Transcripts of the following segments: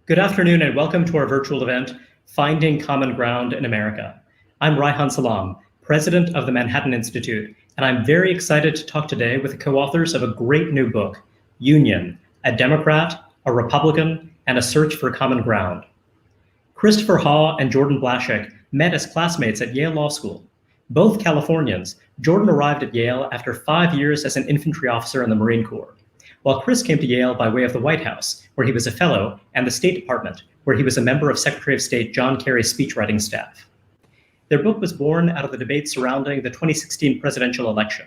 Good afternoon and welcome to our virtual event, Finding Common Ground in America. I'm Raihan Salam, president of the Manhattan Institute, and I'm very excited to talk today with the co-authors of a great new book, Union, a Democrat, a Republican, and a Search for Common Ground. Christopher Haugh and Jordan Blashek met as classmates at Yale Law School. Both Californians, Jordan arrived at Yale after 5 years as an infantry officer in the Marine Corps, while Chris came to Yale by way of the White House, where he was a fellow, and the State Department, where he was a member of Secretary of State John Kerry's speechwriting staff. Their book was born out of the debate surrounding the 2016 presidential election.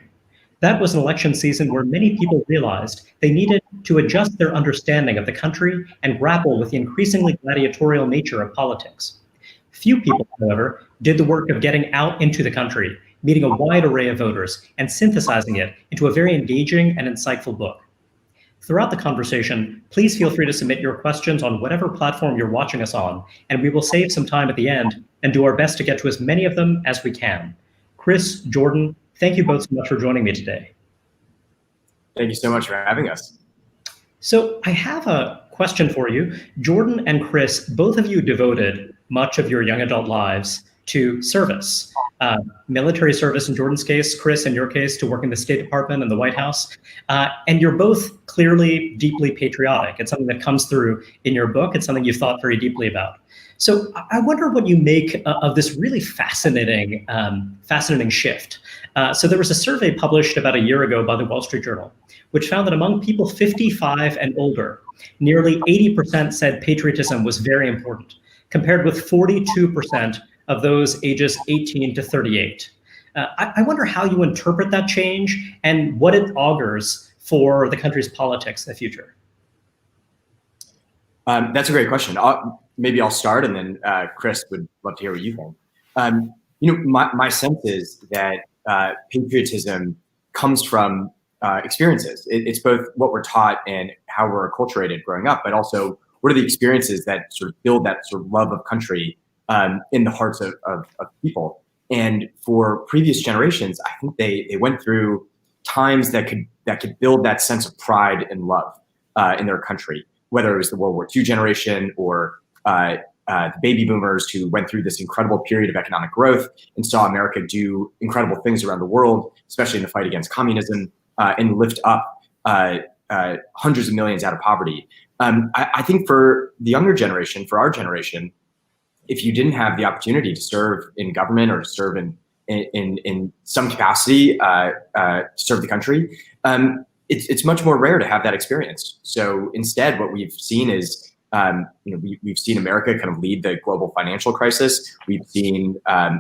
That was an election season where many people realized they needed to adjust their understanding of the country and grapple with the increasingly gladiatorial nature of politics. Few people, however, did the work of getting out into the country, meeting a wide array of voters, and synthesizing it into a very engaging and insightful book. Throughout the conversation, please feel free to submit your questions on whatever platform you're watching us on, and we will save some time at the end and do our best to get to as many of them as we can. Chris, Jordan, thank you both so much for joining me today. Thank you so much for having us. So I have a question for you. Jordan and Chris, both of you devoted much of your young adult lives to service. Military service in Jordan's case, Chris, in your case, to work in the State Department and the White House. And you're both clearly deeply patriotic. It's something that comes through in your book. It's something you've thought very deeply about. So I wonder what you make of this really fascinating shift. So there was a survey published about a year ago by the Wall Street Journal, which found that among people 55 and older, nearly 80% said patriotism was very important, compared with 42% of those ages 18 to 38. I wonder how you interpret that change and what it augurs for the country's politics in the future. That's a great question. Maybe I'll start, and then Chris would love to hear what you think. My sense is that patriotism comes from experiences. It's both what we're taught and how we're acculturated growing up, but also what are the experiences that sort of build that sort of love of country in the hearts of people. And for previous generations, I think they went through times that could build that sense of pride and love in their country, whether it was the World War II generation or the baby boomers who went through this incredible period of economic growth and saw America do incredible things around the world, especially in the fight against communism, and lift up hundreds of millions out of poverty. I think for the younger generation, for our generation, if you didn't have the opportunity to serve in government or to serve in some capacity to serve the country, it's much more rare to have that experience. So instead, what we've seen is, we've seen America kind of lead the global financial crisis. We've seen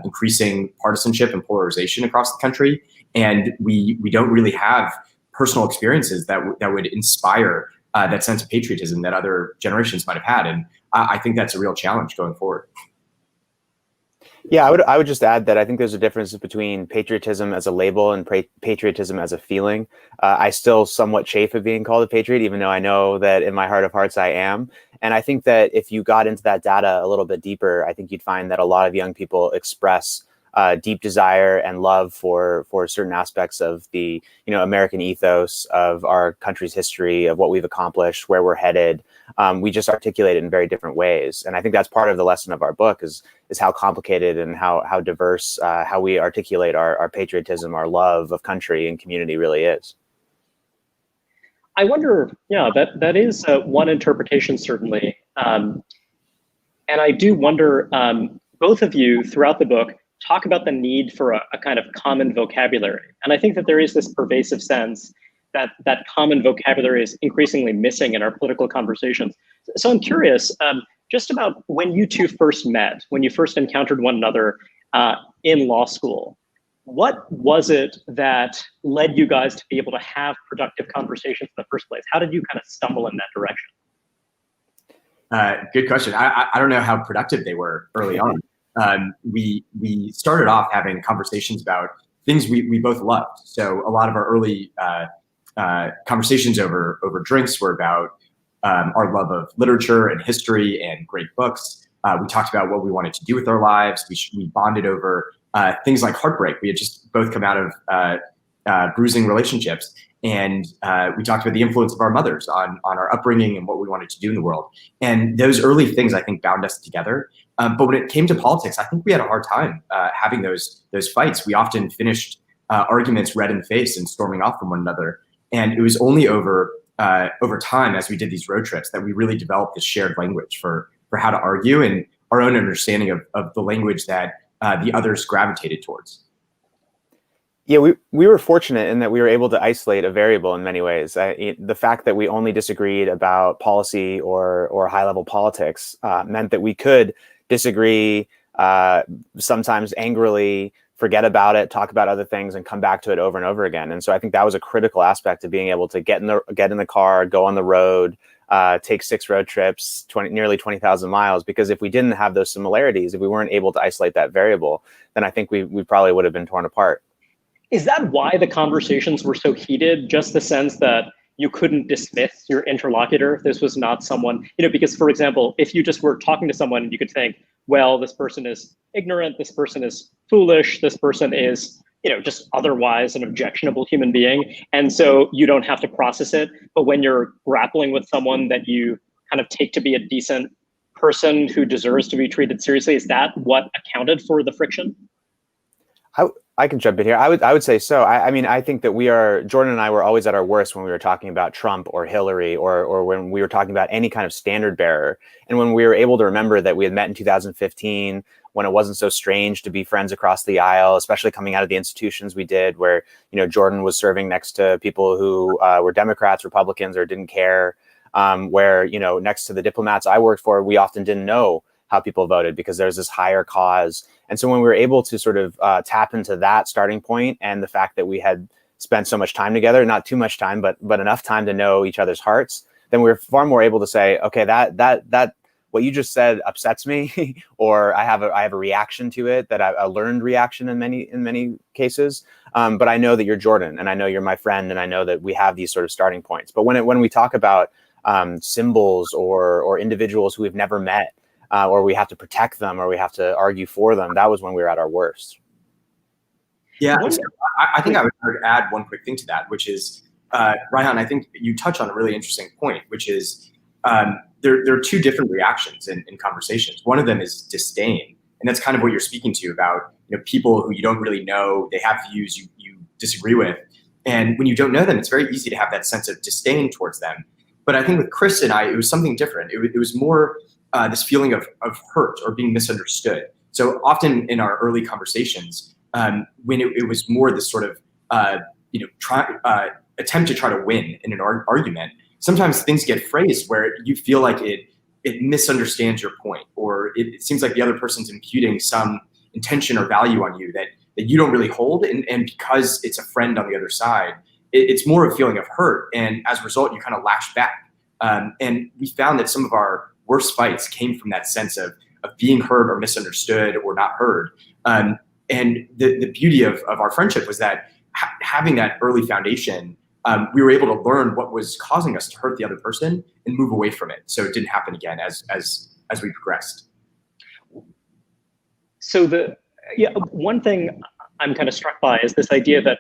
increasing partisanship and polarization across the country, and we don't really have personal experiences that would inspire that sense of patriotism that other generations might have had. And I think that's a real challenge going forward. Yeah, I would just add that I think there's a difference between patriotism as a label and patriotism as a feeling. I still somewhat chafe at being called a patriot, even though I know that in my heart of hearts I am. And I think that if you got into that data a little bit deeper, I think you'd find that a lot of young people express deep desire and love for certain aspects of the American ethos, of our country's history, of what we've accomplished, where we're headed. We just articulate it in very different ways, and I think that's part of the lesson of our book is how complicated and how diverse how we articulate our patriotism, our love of country and community really is. I wonder, that is one interpretation certainly, and I do wonder. Both of you throughout the book talk about the need for a kind of common vocabulary. And I think that there is this pervasive sense that that common vocabulary is increasingly missing in our political conversations. So I'm curious, just about when you two first met, when you first encountered one another in law school, what was it that led you guys to be able to have productive conversations in the first place? How did you kind of stumble in that direction? Good question. I don't know how productive they were early on. We started off having conversations about things we both loved. So a lot of our early conversations over drinks were about our love of literature and history and great books. We talked about what we wanted to do with our lives. We bonded over things like heartbreak. We had just both come out of bruising relationships. And we talked about the influence of our mothers on our upbringing and what we wanted to do in the world. And those early things, I think, bound us together. But when it came to politics, I think we had a hard time having those fights. We often finished arguments red in the face and storming off from one another. And it was only over time, as we did these road trips, that we really developed this shared language for how to argue and our own understanding of the language that the others gravitated towards. Yeah, we were fortunate in that we were able to isolate a variable in many ways. The fact that we only disagreed about policy or high-level politics meant that we could disagree, sometimes angrily, forget about it, talk about other things, and come back to it over and over again. And so I think that was a critical aspect of being able to get in the car, go on the road, take 6 road trips, nearly 20,000 miles. Because if we didn't have those similarities, if we weren't able to isolate that variable, then I think we probably would have been torn apart. Is that why the conversations were so heated? Just the sense that you couldn't dismiss your interlocutor? This was not someone, because, for example, if you just were talking to someone, you could think, well, this person is ignorant, this person is foolish, this person is, just otherwise an objectionable human being. And so you don't have to process it. But when you're grappling with someone that you kind of take to be a decent person who deserves to be treated seriously, is that what accounted for the friction? I can jump in here. I would say so. I mean, I think that Jordan and I were always at our worst when we were talking about Trump or Hillary or when we were talking about any kind of standard bearer. And when we were able to remember that we had met in 2015, when it wasn't so strange to be friends across the aisle, especially coming out of the institutions we did, where, Jordan was serving next to people who were Democrats, Republicans, or didn't care, where, next to the diplomats I worked for, we often didn't know how people voted because there's this higher cause. And so when we were able to sort of tap into that starting point and the fact that we had spent so much time together, not too much time, but enough time to know each other's hearts, then we were far more able to say, okay, that what you just said upsets me, or I have a reaction to it, that a learned reaction in many cases. But I know that you're Jordan, and I know you're my friend, and I know that we have these sort of starting points. But when we talk about symbols or individuals who we've never met, or we have to protect them, or we have to argue for them, that was when we were at our worst. Yeah, I think I would add one quick thing to that, which is, Raihan, I think you touch on a really interesting point, which is there are 2 different reactions in conversations. One of them is disdain, and that's kind of what you're speaking to about people who you don't really know, they have views you disagree with, and when you don't know them, it's very easy to have that sense of disdain towards them. But I think with Chris and I, it was something different. It was more this feeling of hurt or being misunderstood. So often in our early conversations, when it was more this sort of attempt to try to win in an argument, sometimes things get phrased where you feel like it misunderstands your point, or it seems like the other person's imputing some intention or value on you that you don't really hold, and because it's a friend on the other side, it's more of a feeling of hurt, and as a result, you kind of lash back. And we found that some of our worst fights came from that sense of being heard or misunderstood or not heard. And the beauty of our friendship was that having that early foundation, we were able to learn what was causing us to hurt the other person and move away from it, so it didn't happen again as we progressed. So one thing I'm kind of struck by is this idea that,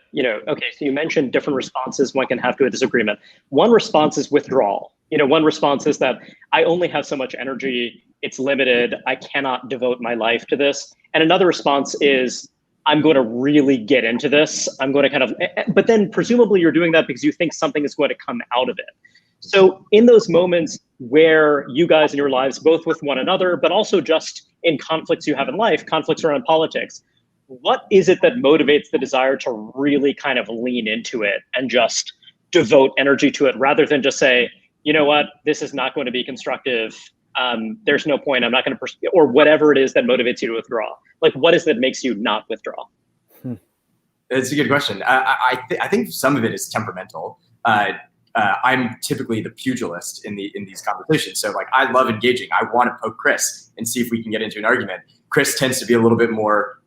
okay, so you mentioned different responses one can have to a disagreement. One response is withdrawal. One response is that I only have so much energy, it's limited, I cannot devote my life to this. And another response is, I'm going to really get into this. I'm going to but then presumably you're doing that because you think something is going to come out of it. So in those moments where you guys in your lives, both with one another, but also just in conflicts you have in life, conflicts around politics, what is it that motivates the desire to really kind of lean into it and just devote energy to it, rather than just say, you know what, this is not going to be constructive. There's no point. I'm not going to or whatever it is that motivates you to withdraw. Like, what is that makes you not withdraw? It's a good question. I think some of it is temperamental. I'm typically the pugilist in these conversations. So like, I love engaging. I want to poke Chris and see if we can get into an argument. Chris tends to be a little bit more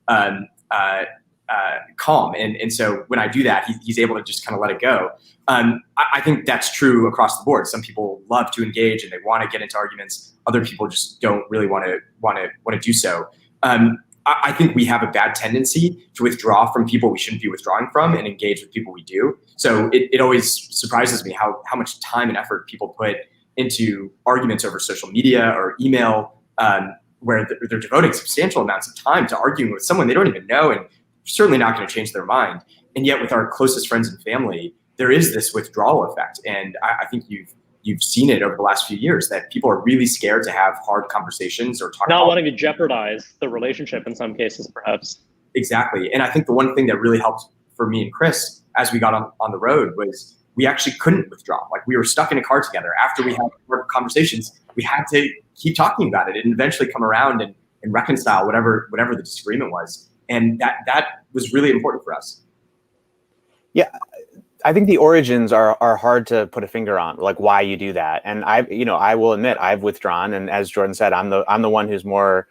calm. And so when I do that, he's able to just kind of let it go. I think that's true across the board. Some people love to engage and they want to get into arguments. Other people just don't really want to do so. I think we have a bad tendency to withdraw from people we shouldn't be withdrawing from and engage with people we do. So it always surprises me how much time and effort people put into arguments over social media or email, where they're devoting substantial amounts of time to arguing with someone they don't even know and certainly not going to change their mind. And yet with our closest friends and family, there is this withdrawal effect. And I think you've seen it over the last few years that people are really scared to have hard conversations or talk. Not wanting to jeopardize the relationship in some cases, perhaps. Exactly. And I think the one thing that really helped for me and Chris as we got on the road was we actually couldn't withdraw. Like we were stuck in a car together. After we had conversations, we had to keep talking about it and eventually come around and reconcile whatever the disagreement was. And that was really important for us. Yeah. I think the origins are hard to put a finger on, like why you do that. And I will admit I've withdrawn. And as Jordan said, I'm the one who's more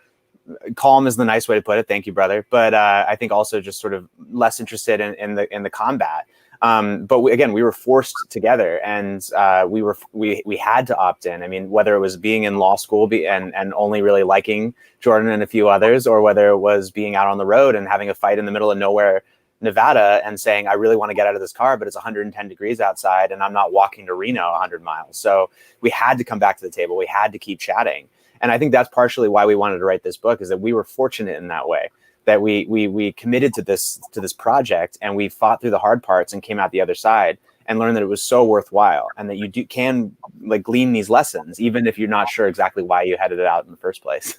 calm is the nice way to put it. Thank you, brother. But I think also just sort of less interested in the combat. But we were forced together, and we had to opt in. I mean, whether it was being in law school and only really liking Jordan and a few others, or whether it was being out on the road and having a fight in the middle of nowhere, Nevada, and saying, I really want to get out of this car, but it's 110 degrees outside and I'm not walking to Reno 100 miles. So we had to come back to the table. We had to keep chatting. And I think that's partially why we wanted to write this book, is that we were fortunate in that way, that we committed to this project, and we fought through the hard parts and came out the other side and learned that it was so worthwhile, and that you can like glean these lessons, even if you're not sure exactly why you headed it out in the first place.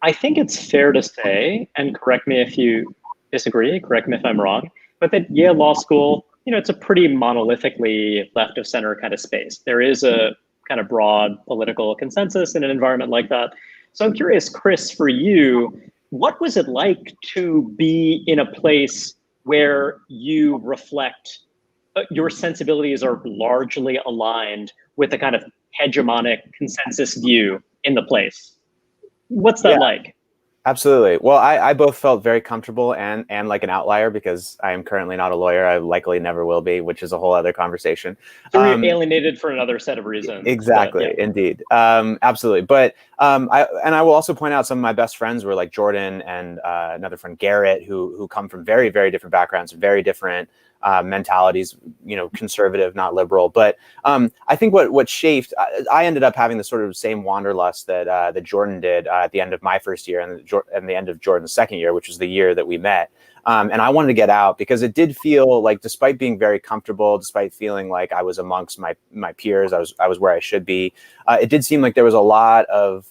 I think it's fair to say, and correct me if you disagree, correct me if I'm wrong, but that Yale Law School, it's a pretty monolithically left of center kind of space. There is a kind of broad political consensus in an environment like that. So I'm curious, Chris, for you, what was it like to be in a place where you reflect, your sensibilities are largely aligned with the kind of hegemonic consensus view in the place? What's that like? Absolutely. Well, I both felt very comfortable and like an outlier, because I am currently not a lawyer. I likely never will be, which is a whole other conversation. So you're alienated for another set of reasons. Exactly. But, yeah. Indeed. Absolutely. But I will also point out some of my best friends were like Jordan and another friend, Garrett, who come from very, very different backgrounds, very different mentalities, conservative, not liberal. But I think what shaped, I ended up having the sort of same wanderlust that Jordan did at the end of my first year and the end of Jordan's second year, which was the year that we met. And I wanted to get out because it did feel like, despite being very comfortable, despite feeling like I was amongst my peers, I was where I should be. It did seem like there was a lot of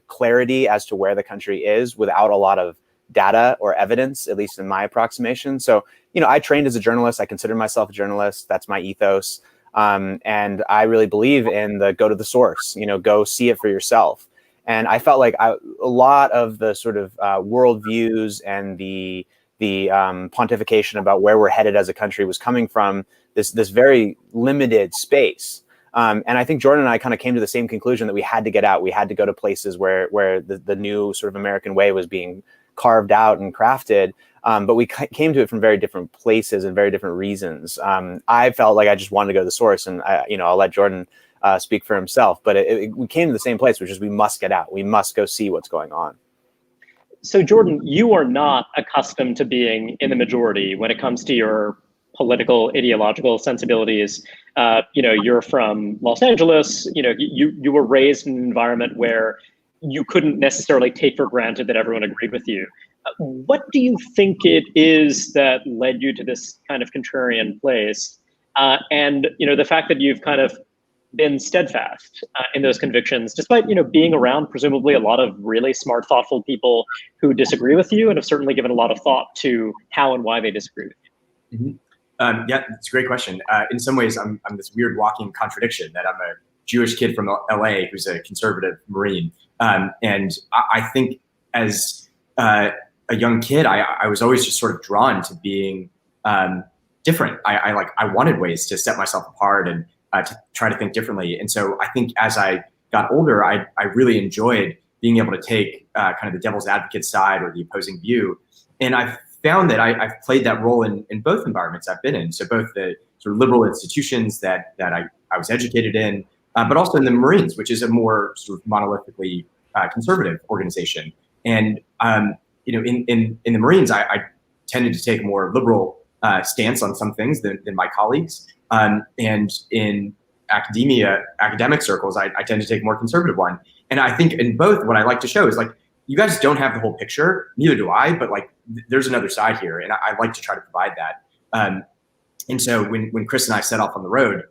clarity as to where the country is without a lot of data or evidence, at least in my approximation. So, I trained as a journalist. I consider myself a journalist. That's my ethos. And I really believe in the go to the source, go see it for yourself. And I felt like a lot of the sort of worldviews and the pontification about where we're headed as a country was coming from this very limited space. And I think Jordan and I kind of came to the same conclusion that we had to get out. We had to go to places where the new sort of American way was being carved out and crafted. But we came to it from very different places and very different reasons. I felt like I just wanted to go to the source, and I'll let Jordan speak for himself. But we came to the same place, which is we must get out. We must go see what's going on. So Jordan, you are not accustomed to being in the majority when it comes to your political, ideological sensibilities. You're from Los Angeles. You were raised in an environment where you couldn't necessarily take for granted that everyone agreed with you. What do you think it is that led you to this kind of contrarian place? And the fact that you've kind of been steadfast in those convictions, despite being around presumably a lot of really smart, thoughtful people who disagree with you and have certainly given a lot of thought to how and why they disagree with you. Mm-hmm. Yeah, it's a great question. In some ways, I'm this weird walking contradiction, that I'm a Jewish kid from LA who's a conservative Marine. And I think as a young kid, I was always just sort of drawn to being different. I wanted ways to set myself apart and to try to think differently. And so I think as I got older, I really enjoyed being able to take kind of the devil's advocate side or the opposing view. And I've found that I've played that role in both environments I've been in. So both the sort of liberal institutions that I was educated in, but also in the Marines, which is a more sort of monolithically conservative organization. And in the Marines, I tended to take a more liberal stance on some things than my colleagues. And in academic circles, I tend to take a more conservative one. And I think in both, what I like to show is like, you guys don't have the whole picture, neither do I, but like there's another side here. And I like to try to provide that. And so when Chris and I set off on the road,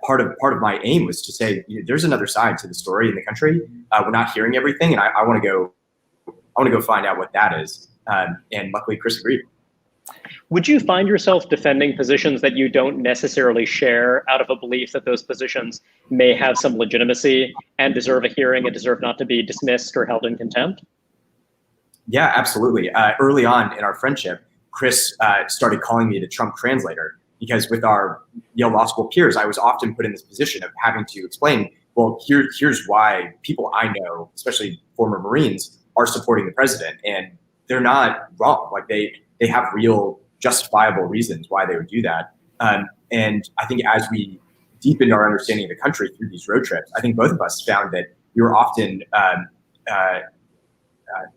part of my aim was to say, there's another side to the story in the country. We're not hearing everything. And I want to go find out what that is. And luckily Chris agreed. Would you find yourself defending positions that you don't necessarily share out of a belief that those positions may have some legitimacy and deserve a hearing and deserve not to be dismissed or held in contempt? Yeah, absolutely. Early on in our friendship, Chris started calling me the Trump translator, because with our Yale Law School peers, I was often put in this position of having to explain, well, here's why people I know, especially former Marines, are supporting the president. And they're not wrong. Like they have real justifiable reasons why they would do that. And I think as we deepened our understanding of the country through these road trips, I think both of us found that we were often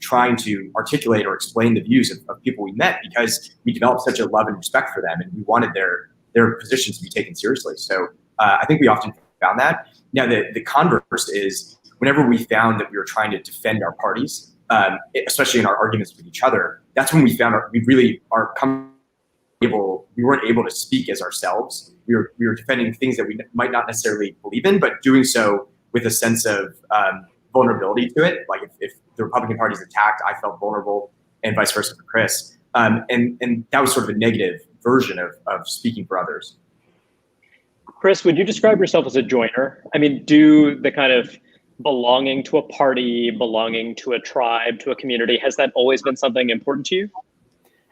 trying to articulate or explain the views of people we met, because we developed such a love and respect for them, and we wanted their positions to be taken seriously. So I think we often found that. Now the converse is, whenever we found that we were trying to defend our parties, especially in our arguments with each other, that's when we found we really we weren't able to speak as ourselves. We were defending things that we might not necessarily believe in, but doing so with a sense of vulnerability to it. Like if the Republican Party is attacked, I felt vulnerable, and vice versa for Chris. And that was sort of a negative version of speaking for others. Chris, would you describe yourself as a joiner? I mean, do the kind of belonging to a party, belonging to a tribe, to a community, has that always been something important to you?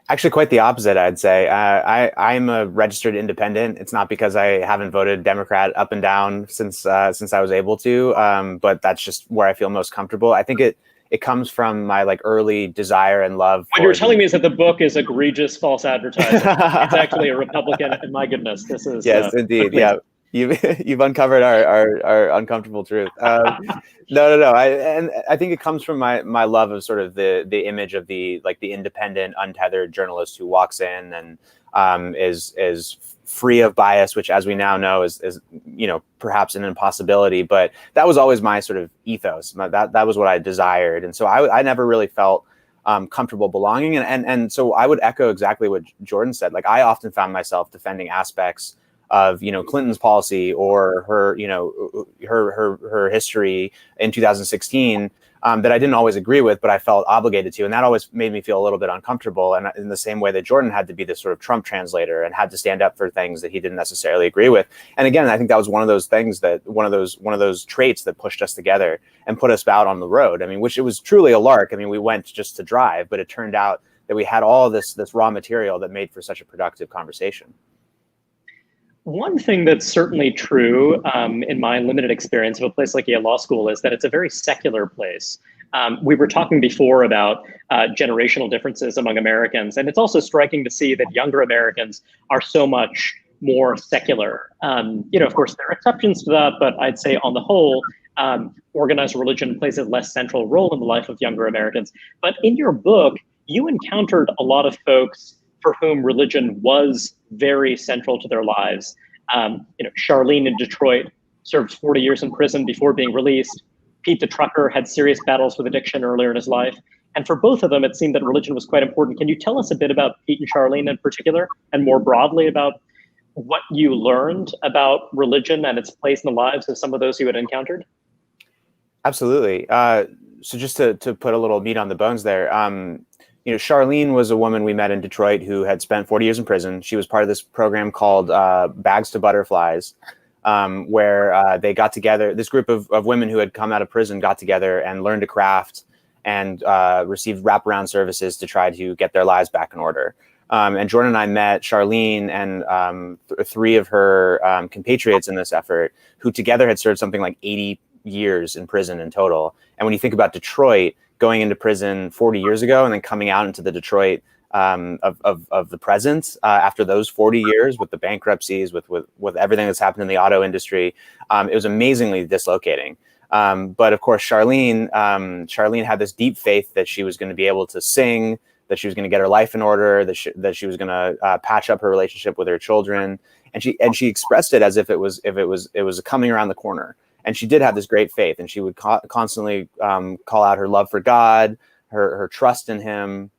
Actually, quite the opposite, I'd say. I'm a registered independent. It's not because I haven't voted Democrat up and down since I was able to, but that's just where I feel most comfortable. I think it comes from my like early desire and love. What you're telling me is that the book is egregious false advertising. It's actually a Republican, and my goodness, this is yes, indeed, yeah. You've uncovered our uncomfortable truth. No. I think it comes from my love of sort of the image of the independent, untethered journalist who walks in and is free of bias, which, as we now know, is perhaps an impossibility. But that was always my sort of ethos. That was what I desired, and so I never really felt comfortable belonging. And so I would echo exactly what Jordan said. Like, I often found myself defending aspects of Clinton's policy or her her history in 2016 that I didn't always agree with, but I felt obligated to, and that always made me feel a little bit uncomfortable. And in the same way that Jordan had to be this sort of Trump translator and had to stand up for things that he didn't necessarily agree with. And again, I think that was one of those things that one of those traits that pushed us together and put us out on the road. I mean, which it was truly a lark. I mean, we went just to drive, but it turned out that we had all this raw material that made for such a productive conversation. One thing that's certainly true in my limited experience of a place like Yale Law School is that it's a very secular place. We were talking before about generational differences among Americans, and it's also striking to see that younger Americans are so much more secular. Of course, there are exceptions to that, but I'd say on the whole, organized religion plays a less central role in the life of younger Americans. But in your book, you encountered a lot of folks for whom religion was very central to their lives. Charlene in Detroit served 40 years in prison before being released. Pete the trucker had serious battles with addiction earlier in his life. And for both of them, it seemed that religion was quite important. Can you tell us a bit about Pete and Charlene in particular, and more broadly about what you learned about religion and its place in the lives of some of those you had encountered? Absolutely. So just to put a little meat on the bones there, Charlene was a woman we met in Detroit who had spent 40 years in prison. She was part of this program called Bags to Butterflies, where they got together. This group of women who had come out of prison got together and learned to craft and received wraparound services to try to get their lives back in order. And Jordan and I met Charlene and three of her compatriots in this effort, who together had served something like 80 years in prison in total. And when you think about Detroit, going into prison 40 years ago and then coming out into the Detroit of the present after those 40 years, with the bankruptcies, with everything that's happened in the auto industry, it was amazingly dislocating. But of course, Charlene had this deep faith that she was going to be able to sing, that she was going to get her life in order, that she was going to patch up her relationship with her children, and she expressed it as if it was coming around the corner. And she did have this great faith, and she would constantly call out her love for God, her trust in Him.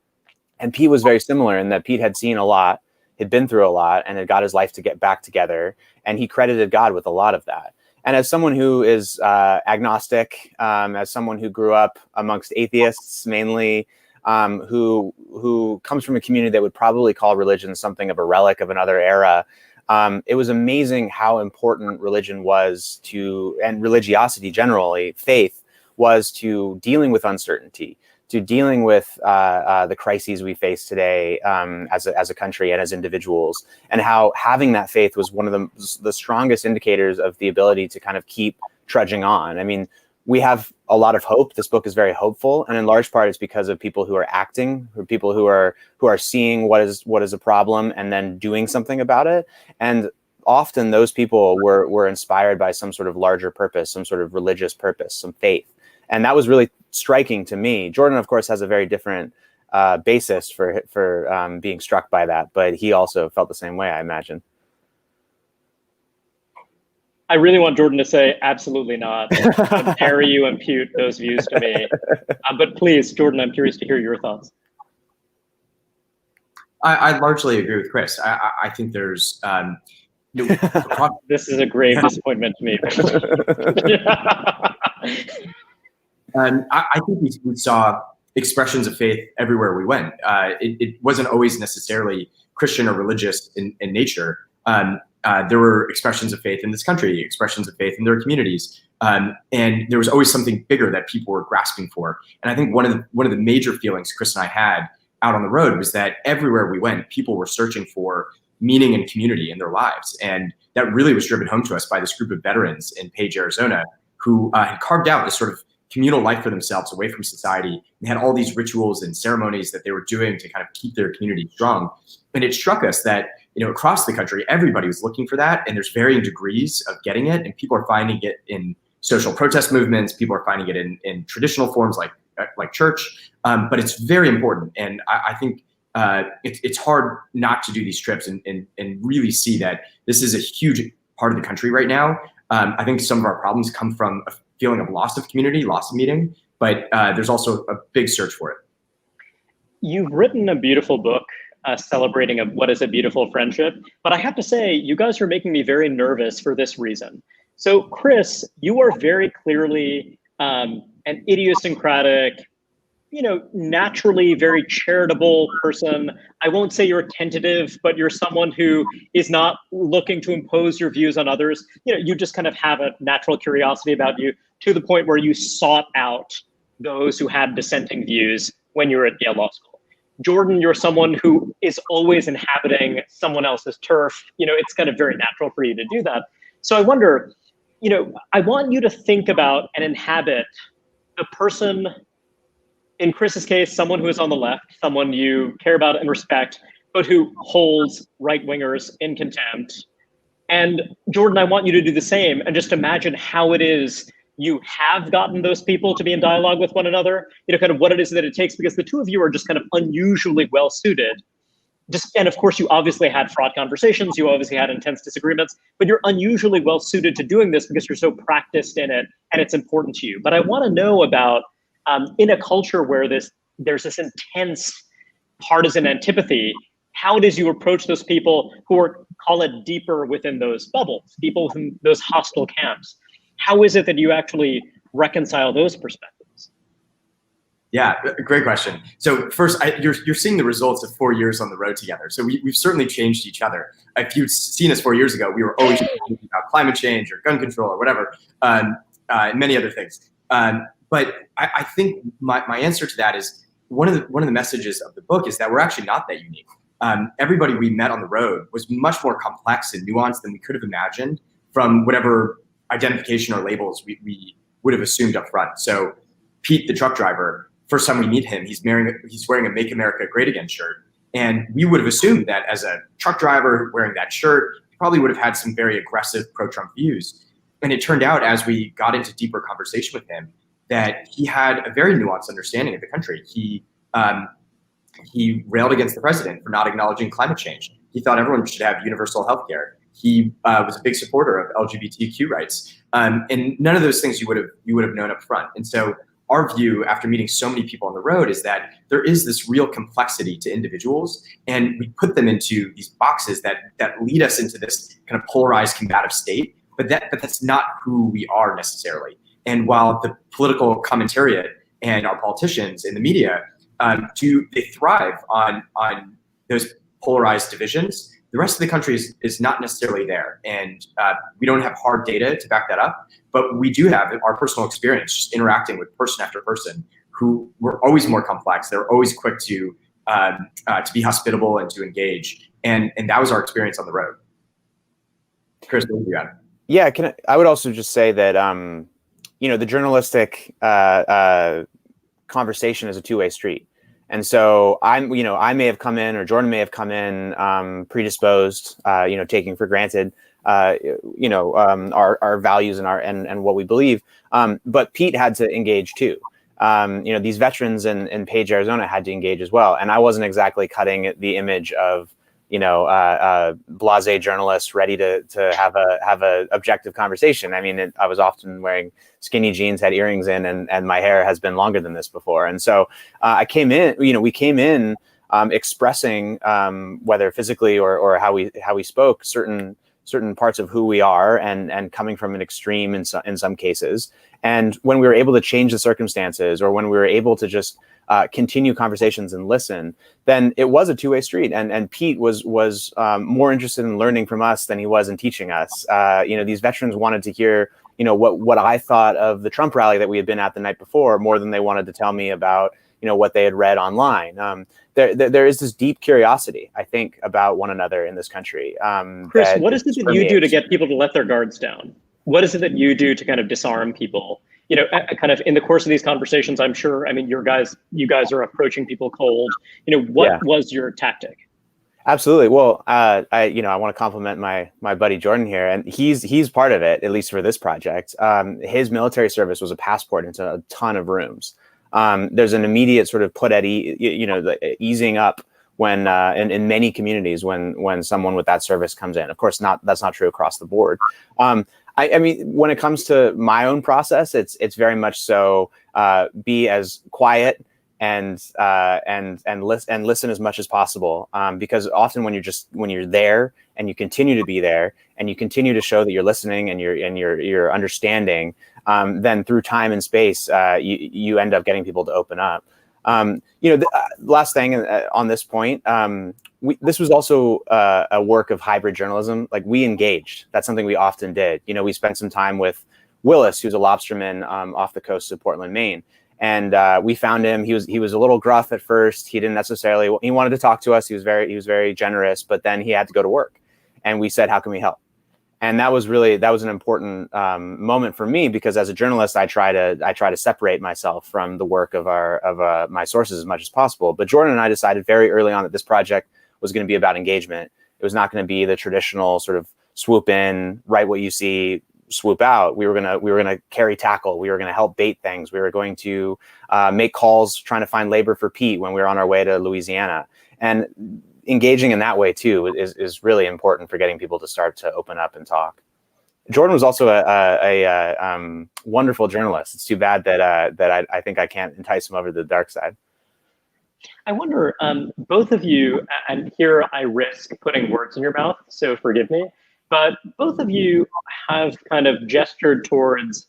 And Pete was very similar in that Pete had seen a lot, had been through a lot, and had got his life to get back together. And he credited God with a lot of that. And as someone who is agnostic, as someone who grew up amongst atheists mainly, who comes from a community that would probably call religion something of a relic of another era, it was amazing how important religion was to, and religiosity generally, faith, was to dealing with uncertainty, to dealing with the crises we face today as a country and as individuals, and how having that faith was one of the strongest indicators of the ability to kind of keep trudging on. I mean, we have a lot of hope. This book is very hopeful, and in large part it's because of people who are acting, or people who are seeing what is a problem and then doing something about it. And often those people were inspired by some sort of larger purpose, some sort of religious purpose, some faith. And that was really striking to me. Jordan, of course, has a very different basis for being struck by that, but he also felt the same way, I imagine. I really want Jordan to say absolutely not, and dare you impute those views to me. But please, Jordan, I'm curious to hear your thoughts. I largely agree with Chris. I think there's this is a grave disappointment to me. I think we saw expressions of faith everywhere we went. It wasn't always necessarily Christian or religious in nature. There were expressions of faith in this country, expressions of faith in their communities, and there was always something bigger that people were grasping for. And I think one of the major feelings Chris and I had out on the road was that everywhere we went, people were searching for meaning and community in their lives, and that really was driven home to us by this group of veterans in Page, Arizona, who had carved out this sort of communal life for themselves away from society, and had all these rituals and ceremonies that they were doing to kind of keep their community strong. And it struck us that, across the country, everybody was looking for that, and there's varying degrees of getting it, and people are finding it in social protest movements, people are finding it in traditional forms like church, but it's very important. And I think it's hard not to do these trips and really see that this is a huge part of the country right now. I think some of our problems come from a feeling of loss of community, loss of meaning, but there's also a big search for it. You've written a beautiful book celebrating what is a beautiful friendship, but I have to say, you guys are making me very nervous for this reason. So Chris, you are very clearly an idiosyncratic, naturally very charitable person. I won't say you're tentative, but you're someone who is not looking to impose your views on others. You just kind of have a natural curiosity about you, to the point where you sought out those who had dissenting views when you were at Yale Law School. Jordan, you're someone who is always inhabiting someone else's turf. It's kind of very natural for you to do that. So I wonder, I want you to think about and inhabit the person, in Chris's case, someone who is on the left, someone you care about and respect, but who holds right-wingers in contempt. And Jordan, I want you to do the same, and just imagine how it is you have gotten those people to be in dialogue with one another, kind of what it is that it takes, because the two of you are just kind of unusually well suited. And of course, you obviously had fraught conversations, you obviously had intense disagreements, but you're unusually well suited to doing this because you're so practiced in it and it's important to you. But I want to know about, in a culture where there's this intense partisan antipathy, how it is you approach those people who are, call it, deeper within those bubbles, people within those hostile camps. How is it that you actually reconcile those perspectives? Yeah, great question. So first, you're seeing the results of 4 years on the road together. So we've certainly changed each other. If you'd seen us 4 years ago, we were always talking about climate change or gun control or whatever, and many other things. But I think my answer to that is one of the messages of the book is that we're actually not that unique. Everybody we met on the road was much more complex and nuanced than we could have imagined from whatever identification or labels we would have assumed up front. So Pete, the truck driver, first time we meet him, he's wearing a Make America Great Again shirt. And we would have assumed that as a truck driver wearing that shirt, he probably would have had some very aggressive pro-Trump views. And it turned out, as we got into deeper conversation with him, that he had a very nuanced understanding of the country. He railed against the president for not acknowledging climate change. He thought everyone should have universal health care. He was a big supporter of LGBTQ rights, and none of those things you would have known up front. And so our view, after meeting so many people on the road, is that there is this real complexity to individuals, and we put them into these boxes that lead us into this kind of polarized, combative state. But that's not who we are necessarily. And while the political commentariat and our politicians in the media they thrive on those polarized divisions, the rest of the country is not necessarily there. And we don't have hard data to back that up, but we do have our personal experience just interacting with person after person who were always more complex. They're always quick to be hospitable and to engage. And that was our experience on the road. Chris, what do you got? Yeah, I would also just say that, the journalistic conversation is a two-way street. And so I may have come in, or Jordan may have come in predisposed, taking for granted, our values and what we believe. But Pete had to engage too. These veterans in Page, Arizona had to engage as well. And I wasn't exactly cutting the image of, blasé journalists ready to have a objective conversation. I mean, I was often wearing skinny jeans, had earrings in, and my hair has been longer than this before. And so we came in expressing whether physically or how we spoke certain parts of who we are, and coming from an extreme in some cases. And when we were able to change the circumstances, or when we were able to just continue conversations and listen, then it was a two-way street. And Pete was more interested in learning from us than he was in teaching us. These veterans wanted to hear, what I thought of the Trump rally that we had been at the night before, more than they wanted to tell me about, what they had read online. There is this deep curiosity, I think, about one another in this country. Chris, what is it that you do to get people to let their guards down? What is it that you do to kind of disarm people? Kind of in the course of these conversations, I'm sure, I mean, you guys are approaching people cold. What was your tactic? Absolutely. Well, I want to compliment my buddy Jordan here, and he's part of it, at least for this project. His military service was a passport into a ton of rooms. There's an immediate sort of put at easing up when in many communities when someone with that service comes in. Of course, that's not true across the board. I mean, when it comes to my own process, it's very much so be as quiet and listen as much as possible, because often when you're there and you continue to be there and you continue to show that you're listening and you're understanding, then through time and space, you end up getting people to open up. The last thing on this point, this was also a work of hybrid journalism. Like, we engaged. That's something we often did. We spent some time with Willis, who's a lobsterman off the coast of Portland, Maine. And we found him. He was a little gruff at first. He didn't necessarily. He wanted to talk to us. He was very generous. But then he had to go to work, and we said, "How can we help?" And that was an important moment for me, because as a journalist, I try to separate myself from the work of my sources as much as possible. But Jordan and I decided very early on that this project was going to be about engagement. It was not going to be the traditional sort of swoop in, write what you see, swoop out. We were gonna carry tackle. We were gonna help bait things. We were going to make calls trying to find labor for Pete when we were on our way to Louisiana. And engaging in that way too is really important for getting people to start to open up and talk. Jordan was also a wonderful journalist. It's too bad that I think I can't entice him over to the dark side. I wonder, both of you, and here I risk putting words in your mouth, so forgive me, but both of you have kind of gestured towards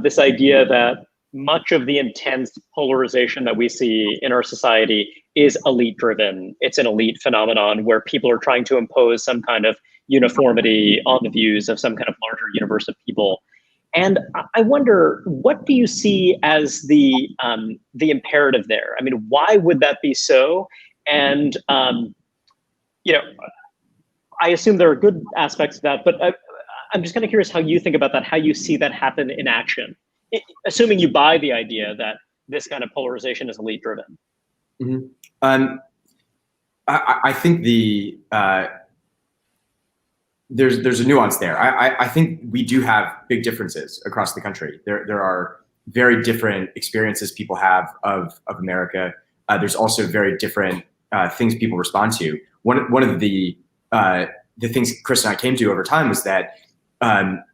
this idea that much of the intense polarization that we see in our society is elite driven. It's an elite phenomenon where people are trying to impose some kind of uniformity on the views of some kind of larger universe of people. And I wonder, what do you see as the imperative there? I mean, why would that be so? And I assume there are good aspects of that, but I'm just kind of curious how you think about that, how you see that happen in action, assuming you buy the idea that this kind of polarization is elite driven. Mm-hmm. I think there's a nuance there. I think we do have big differences across the country. There are very different experiences people have of America. There's also very different things people respond to. One of the things Chris and I came to over time was that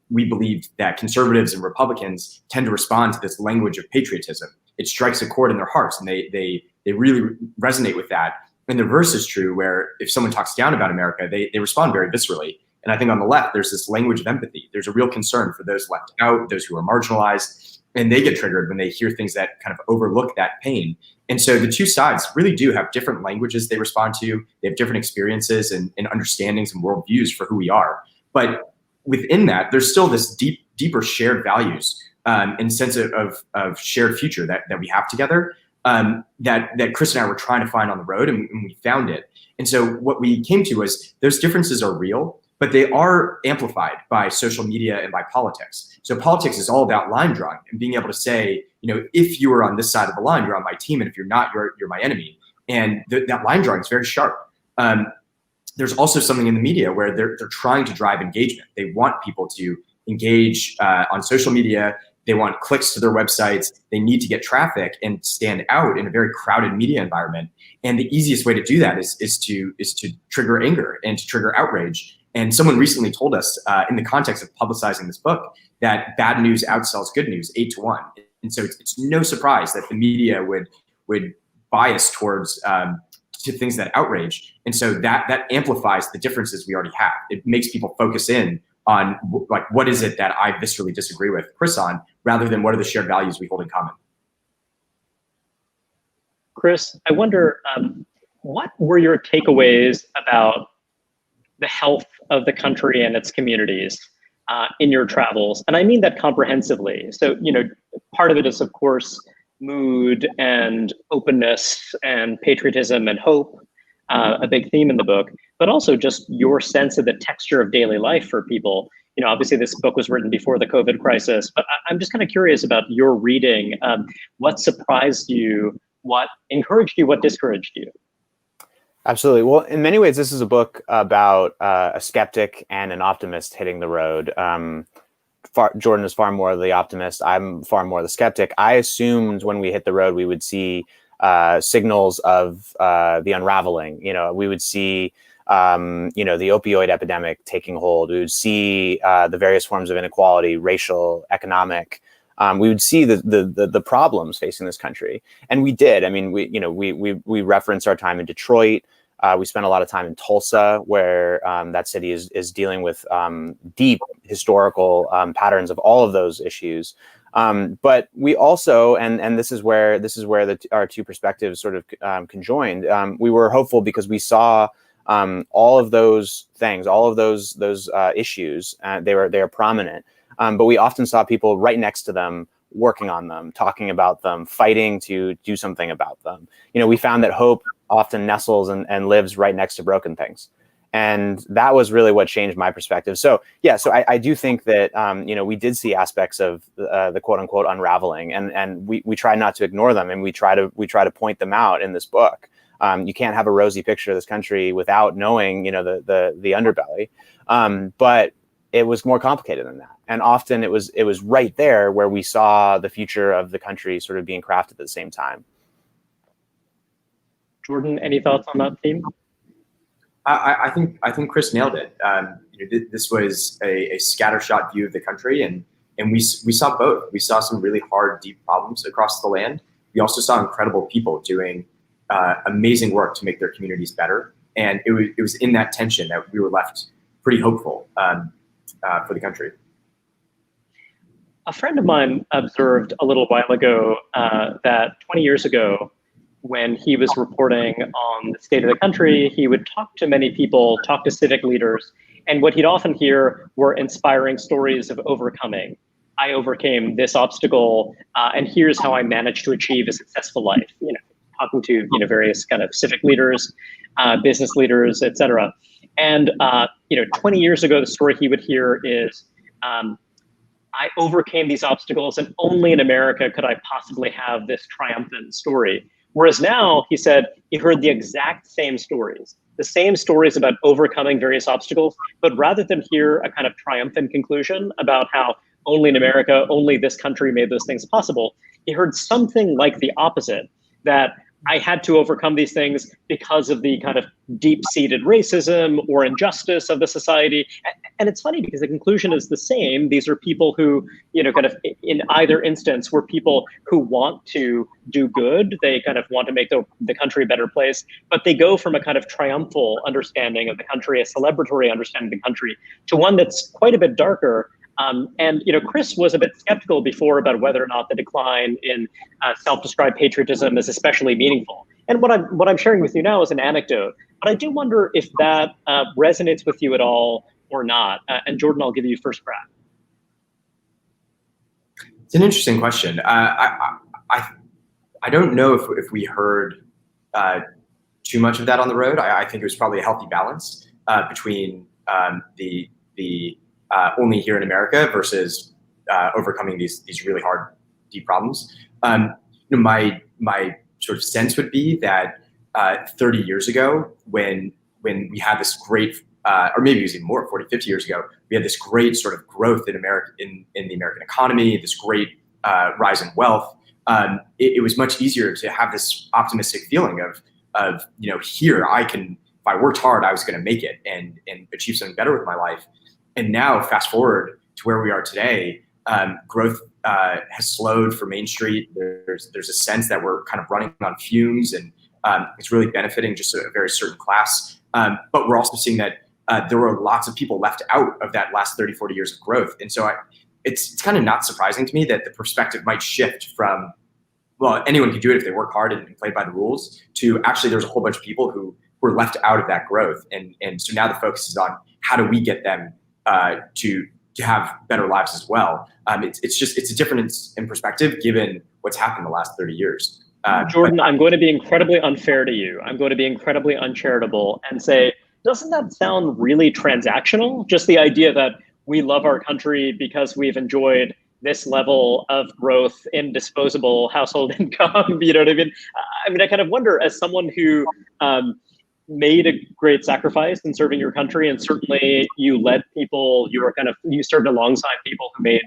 we believed that conservatives and Republicans tend to respond to this language of patriotism. It strikes a chord in their hearts, and they really resonate with that. And the reverse is true, where if someone talks down about America, they respond very viscerally. And I think on the left, there's this language of empathy. There's a real concern for those left out, those who are marginalized, and they get triggered when they hear things that kind of overlook that pain. And so the two sides really do have different languages they respond to. They have different experiences and understandings and worldviews for who we are. But within that, there's still this deeper shared values and sense of shared future that we have together that Chris and I were trying to find on the road, and we found it. And so what we came to was those differences are real, but they are amplified by social media and by politics. So politics is all about line drawing and being able to say, if you are on this side of the line, you're on my team, and if you're not, you're my enemy. And that line drawing is very sharp. There's also something in the media where they're trying to drive engagement. They want people to engage on social media. They want clicks to their websites. They need to get traffic and stand out in a very crowded media environment. And the easiest way to do that is to trigger anger and to trigger outrage. And someone recently told us, in the context of publicizing this book, that bad news outsells good news 8-1. And so it's no surprise that the media would bias towards to things that outrage. And so that amplifies the differences we already have. It makes people focus in on what is it that I viscerally disagree with Chris on, rather than what are the shared values we hold in common. Chris, I wonder, what were your takeaways about the health of the country and its communities in your travels? And I mean that comprehensively. So, part of it is, of course, mood and openness and patriotism and hope, a big theme in the book, but also just your sense of the texture of daily life for people. Obviously this book was written before the COVID crisis, but I'm just kind of curious about your reading. What surprised you? What encouraged you? What discouraged you? Absolutely. Well, in many ways, this is a book about a skeptic and an optimist hitting the road. Jordan is far more the optimist. I'm far more the skeptic. I assumed when we hit the road, we would see signals of the unraveling. We would see, the opioid epidemic taking hold. We would see the various forms of inequality, racial, economic. We would see the problems facing this country, and we did. I mean, we referenced our time in Detroit. We spent a lot of time in Tulsa, where that city is dealing with deep historical patterns of all of those issues. But we also, and this is where our two perspectives sort of conjoined. We were hopeful because we saw all of those things, all of those issues. They are prominent. But we often saw people right next to them, working on them, talking about them, fighting to do something about them. We found that hope often nestles and lives right next to broken things. And that was really what changed my perspective. So I do think that, we did see aspects of the quote unquote unraveling, and we try not to ignore them, and we try to point them out in this book. You can't have a rosy picture of this country without knowing, the underbelly. But it was more complicated than that. And often it was right there where we saw the future of the country sort of being crafted at the same time. Jordan, any thoughts on that theme? I think Chris nailed it. This was a scattershot view of the country, and we saw both. We saw some really hard, deep problems across the land. We also saw incredible people doing amazing work to make their communities better. And it was in that tension that we were left pretty hopeful for the country. A friend of mine observed a little while ago that 20 years ago, when he was reporting on the state of the country, he would talk to many people, talk to civic leaders, and what he'd often hear were inspiring stories of overcoming. I overcame this obstacle, and here's how I managed to achieve a successful life. Talking to various kind of civic leaders, business leaders, et cetera. And 20 years ago, the story he would hear is, I overcame these obstacles, and only in America could I possibly have this triumphant story. Whereas now, he said, he heard the exact same stories the same stories about overcoming various obstacles, but rather than hear a kind of triumphant conclusion about how only in America, only this country made those things possible, he heard something like the opposite, that I had to overcome these things because of the kind of deep-seated racism or injustice of the society. And it's funny because the conclusion is the same. These are people who, kind of in either instance were people who want to do good. They kind of want to make the country a better place, but they go from a kind of triumphal understanding of the country, a celebratory understanding of the country, to one that's quite a bit darker. And Chris was a bit skeptical before about whether or not the decline in self-described patriotism is especially meaningful. And what I'm sharing with you now is an anecdote, but I do wonder if that resonates with you at all or not. And Jordan, I'll give you first crack. It's an interesting question. I don't know if we heard too much of that on the road. I think it was probably a healthy balance between the only here in America versus overcoming these really hard, deep problems. My sort of sense would be that 30 years ago, when we had this great, or maybe it was even more, 40, 50 years ago, we had this great sort of growth in America, in the American economy, this great rise in wealth. It was much easier to have this optimistic feeling of here if I worked hard, I was going to make it and achieve something better with my life. And now, fast forward to where we are today, growth has slowed for Main Street. There's a sense that we're kind of running on fumes, and it's really benefiting just a very certain class. But we're also seeing that there were lots of people left out of that last 30, 40 years of growth. And so it's kind of not surprising to me that the perspective might shift from, well, anyone can do it if they work hard and play by the rules, to actually there's a whole bunch of people who were left out of that growth. And so now the focus is on how do we get them to have better lives as well. It's a difference in perspective given what's happened the last 30 years. Jordan, I'm going to be incredibly unfair to you. I'm going to be incredibly uncharitable and say, doesn't that sound really transactional? Just the idea that we love our country because we've enjoyed this level of growth in disposable household income. You know what I mean? I kind of wonder, as someone who made a great sacrifice in serving your country, and certainly you led people, you served alongside people who made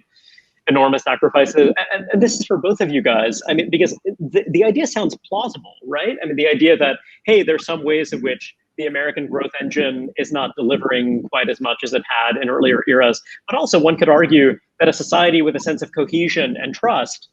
enormous sacrifices, and this is for both of you guys. Because the idea sounds plausible, right? The idea that, hey, there's some ways in which the American growth engine is not delivering quite as much as it had in earlier eras, but also one could argue that a society with a sense of cohesion and trust,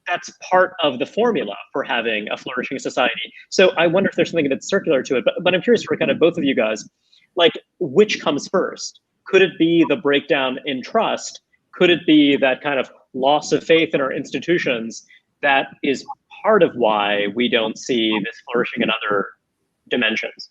that's part of the formula for having a flourishing society. So I wonder if there's something that's circular to it, but I'm curious for kind of both of you guys, like, which comes first? Could it be the breakdown in trust? Could it be that kind of loss of faith in our institutions that is part of why we don't see this flourishing in other dimensions?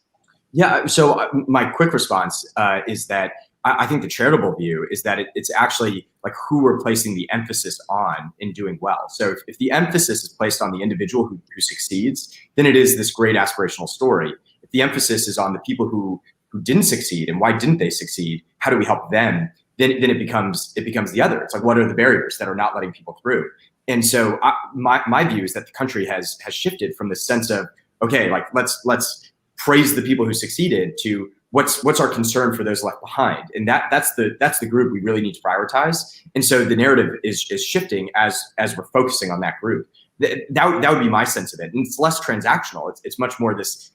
Yeah, so my quick response is that I think the charitable view is that it's actually like who we're placing the emphasis on in doing well. So if the emphasis is placed on the individual who succeeds, then it is this great aspirational story. If the emphasis is on the people who didn't succeed and why didn't they succeed, how do we help them? Then it becomes the other. It's like, what are the barriers that are not letting people through? And so my view is that the country has shifted from the sense of, okay, like let's praise the people who succeeded to what's our concern for those left behind, and that's the group we really need to prioritize. And so the narrative is shifting as we're focusing on that group. That would be my sense of it, and it's less transactional. It's much more this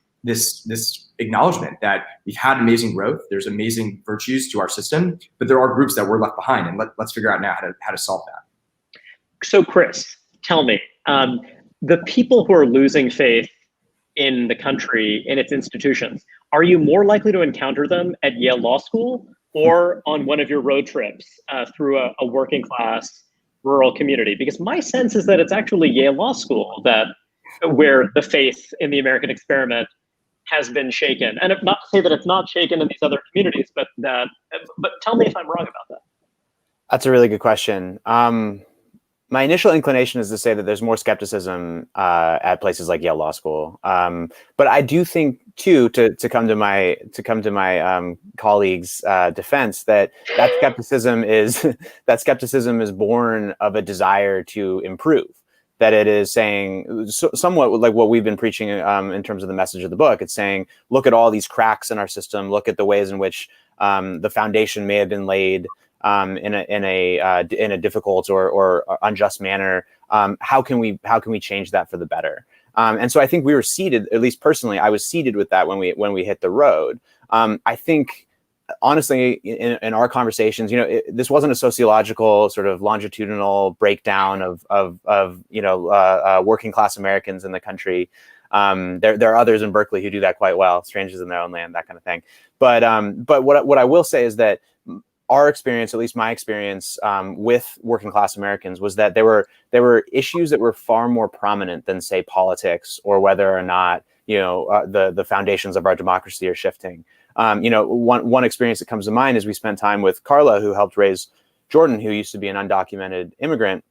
acknowledgement that we've had amazing growth. There's amazing virtues to our system, but there are groups that were left behind, and let's figure out now how to solve that. So Chris, tell me, the people who are losing faith in the country, in its institutions, are you more likely to encounter them at Yale Law School or on one of your road trips through a working class rural community? Because my sense is that it's actually Yale Law School where the faith in the American experiment has been shaken. And not to say that it's not shaken in these other communities, but tell me if I'm wrong about that. That's a really good question. My initial inclination is to say that there's more skepticism at places like Yale Law School, but I do think too, to come to my colleagues' defense, that skepticism is born of a desire to improve. that it is saying somewhat like what we've been preaching in terms of the message of the book. It's saying, look at all these cracks in our system. Look at the ways in which the foundation may have been laid in a difficult or unjust manner. How can we change that for the better? And so I think we were seated, at least personally, I was seated with that when we hit the road. I think, honestly, in our conversations, this wasn't a sociological sort of longitudinal breakdown of working class Americans in the country. There are others in Berkeley who do that quite well, strangers in their own land, that kind of thing. But what I will say is that our experience, at least my experience with working class Americans, was that there were issues that were far more prominent than, say, politics or whether or not the foundations of our democracy are shifting. One experience that comes to mind is we spent time with Carla, who helped raise Jordan, who used to be an undocumented immigrant.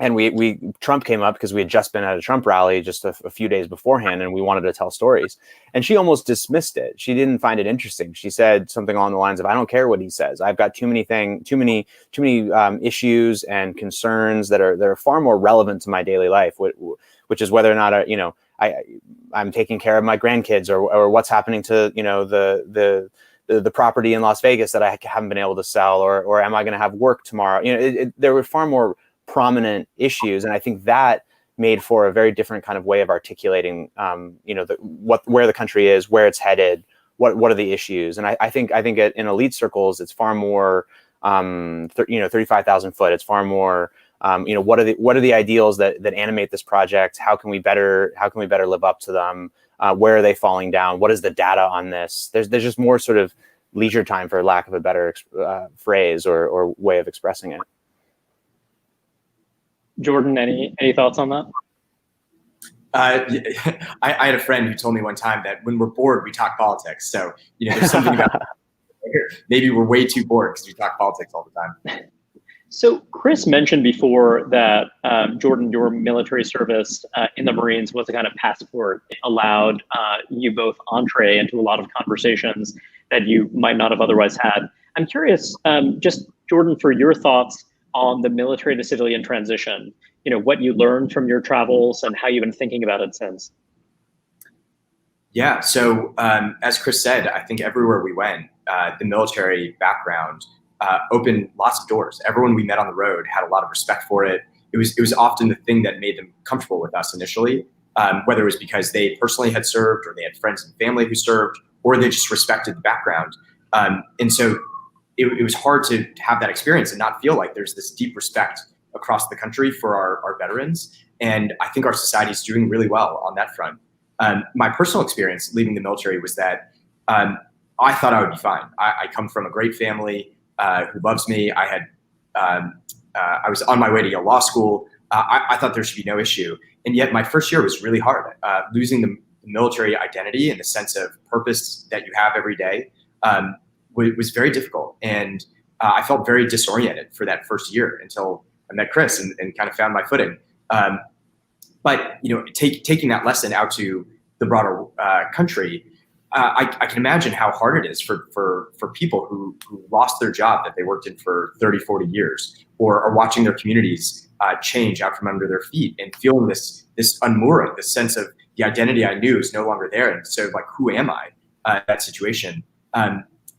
And Trump came up because we had just been at a Trump rally just a few days beforehand, and we wanted to tell stories. And she almost dismissed it. She didn't find it interesting. She said something along the lines of, "I don't care what he says. I've got too many issues and concerns that are far more relevant to my daily life, which is whether or not I'm taking care of my grandkids, or what's happening to the property in Las Vegas that I haven't been able to sell, or am I going to have work tomorrow?" There were far more prominent issues, and I think that made for a very different kind of way of articulating, where the country is, where it's headed, what are the issues. And I think in elite circles, it's far more, 35,000 foot. It's far more, what are the ideals that animate this project? How can we better live up to them? Where are they falling down? What is the data on this? There's just more sort of leisure time, for lack of a better phrase or way of expressing it. Jordan, any thoughts on that? I had a friend who told me one time that when we're bored, we talk politics. So, there's something about maybe we're way too bored because we talk politics all the time. So Chris mentioned before that, Jordan, your military service in the Marines was a kind of passport. It allowed you both entree into a lot of conversations that you might not have otherwise had. I'm curious, just Jordan, for your thoughts on the military to civilian transition, what you learned from your travels and how you've been thinking about it since. Yeah, so as Chris said, I think everywhere we went, the military background opened lots of doors. Everyone we met on the road had a lot of respect for it. It was often the thing that made them comfortable with us initially, whether it was because they personally had served, or they had friends and family who served, or they just respected the background. And so it was hard to have that experience and not feel like there's this deep respect across the country for our veterans. And I think our society is doing really well on that front. My personal experience leaving the military was that I thought I would be fine. I come from a great family who loves me. I was on my way to Yale Law School. I thought there should be no issue. And yet my first year was really hard. Losing the military identity and the sense of purpose that you have every day was very difficult. And I felt very disoriented for that first year until I met Chris and kind of found my footing. But taking that lesson out to the broader country, I can imagine how hard it is for people who lost their job that they worked in for 30, 40 years, or are watching their communities change out from under their feet and feeling this unmooring, this sense of the identity I knew is no longer there. And so like, who am I in that situation?